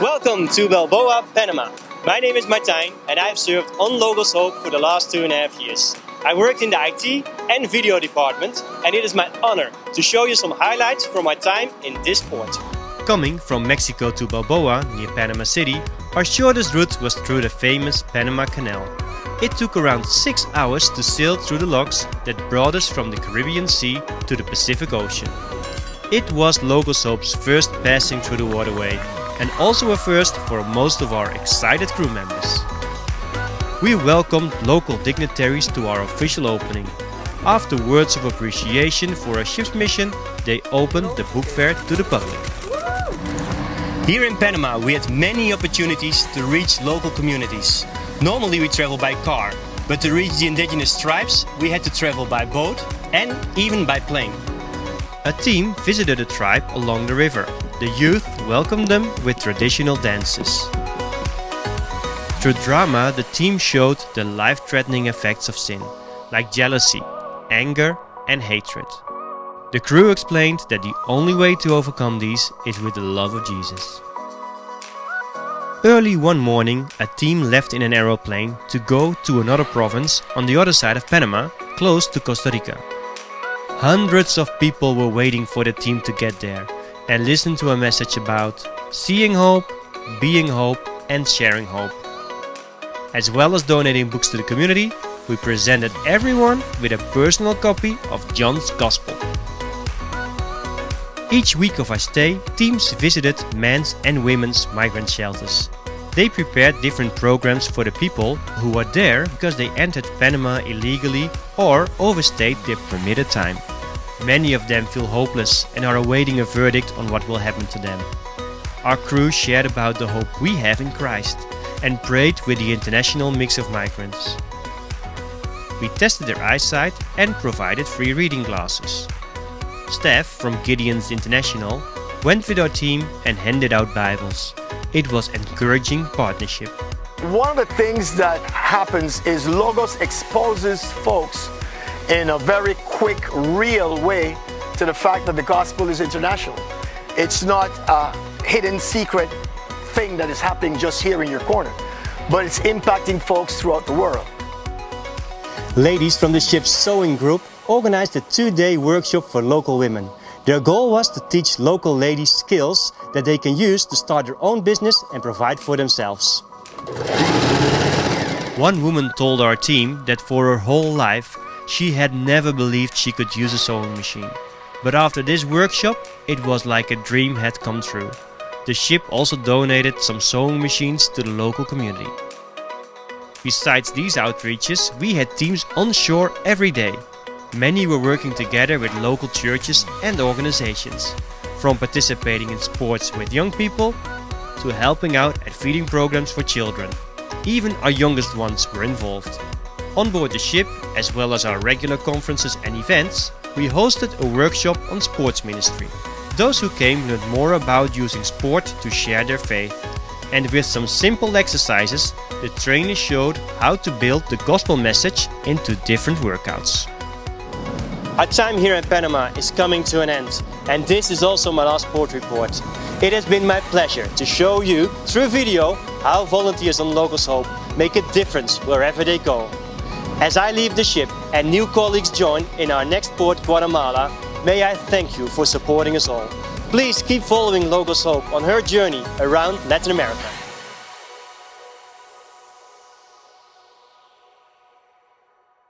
Welcome to Balboa, Panama. My name is Martijn and I've served on Logos Hope for the last 2.5 years. I worked in the IT and video department and it is my honor to show you some highlights from my time in this port. Coming from Mexico to Balboa, near Panama City, our shortest route was through the famous Panama Canal. It took around 6 hours to sail through the locks that brought us from the Caribbean Sea to the Pacific Ocean. It was Logos Hope's first passing through the waterway, and also a first for most of our excited crew members. We welcomed local dignitaries to our official opening. After words of appreciation for our ship's mission, they opened the book fair to the public. Here in Panama we had many opportunities to reach local communities. Normally we travel by car, but to reach the indigenous tribes we had to travel by boat and even by plane. A team visited a tribe along the river. The youth welcomed them with traditional dances. Through drama, the team showed the life-threatening effects of sin, like jealousy, anger and hatred. The crew explained that the only way to overcome these is with the love of Jesus. Early one morning, a team left in an aeroplane to go to another province on the other side of Panama, close to Costa Rica. Hundreds of people were waiting for the team to get there and listen to a message about seeing hope, being hope and sharing hope. As well as donating books to the community, we presented everyone with a personal copy of John's Gospel. Each week of our stay, teams visited men's and women's migrant shelters. They prepared different programs for the people who were there because they entered Panama illegally or overstayed their permitted time. Many of them feel hopeless and are awaiting a verdict on what will happen to them. Our crew shared about the hope we have in Christ and prayed with the international mix of migrants. We tested their eyesight and provided free reading glasses. Staff from Gideon's International went with our team and handed out Bibles. It was encouraging partnership. One of the things that happens is Logos exposes folks in a very quick, real way to the fact that the gospel is international. It's not a hidden secret thing that is happening just here in your corner, but it's impacting folks throughout the world. Ladies from the ship's sewing group organized a 2-day workshop for local women. Their goal was to teach local ladies skills that they can use to start their own business and provide for themselves. One woman told our team that for her whole life she had never believed she could use a sewing machine. But after this workshop, it was like a dream had come true. The ship also donated some sewing machines to the local community. Besides these outreaches, we had teams on shore every day. Many were working together with local churches and organizations, from participating in sports with young people to helping out at feeding programs for children. Even our youngest ones were involved. On board the ship, as well as our regular conferences and events, we hosted a workshop on sports ministry. Those who came learned more about using sport to share their faith. And with some simple exercises, the trainer showed how to build the gospel message into different workouts. Our time here in Panama is coming to an end, and this is also my last port report. It has been my pleasure to show you through video how volunteers on Logos Hope make a difference wherever they go. As I leave the ship and new colleagues join in our next port, Guatemala, may I thank you for supporting us all. Please keep following Logos Hope on her journey around Latin America.